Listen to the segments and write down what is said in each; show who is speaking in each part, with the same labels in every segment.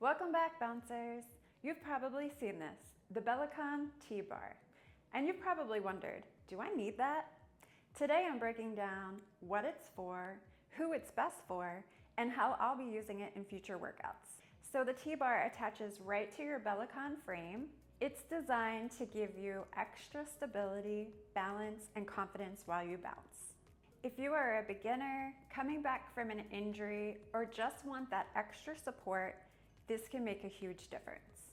Speaker 1: Welcome back, bouncers. You've probably seen this, the bellicon T-bar. And you've probably wondered, do I need that? Today I'm breaking down what it's for, who it's best for, and how I'll be using it in future workouts. So the T-bar attaches right to your bellicon frame. It's designed to give you extra stability, balance, and confidence while you bounce. If you are a beginner, coming back from an injury, or just want that extra support, this can make a huge difference.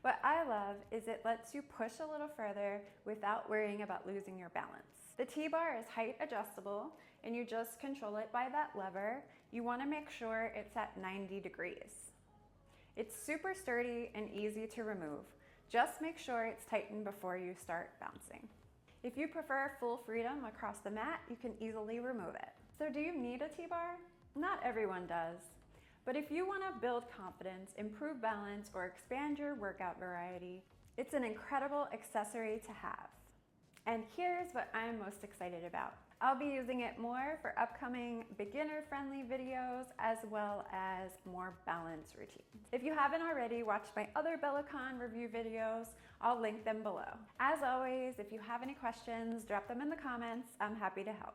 Speaker 1: What I love is it lets you push a little further without worrying about losing your balance. The T-bar is height adjustable and you just control it by that lever. You want to make sure it's at 90 degrees. It's super sturdy and easy to remove. Just make sure it's tightened before you start bouncing. If you prefer full freedom across the mat, you can easily remove it. So do you need a T-bar? Not everyone does. But if you want to build confidence, improve balance, or expand your workout variety, it's an incredible accessory to have. And here's what I'm most excited about. I'll be using it more for upcoming beginner-friendly videos as well as more balance routines. If you haven't already watched my other bellicon review videos, I'll link them below. As always, if you have any questions, drop them in the comments. I'm happy to help.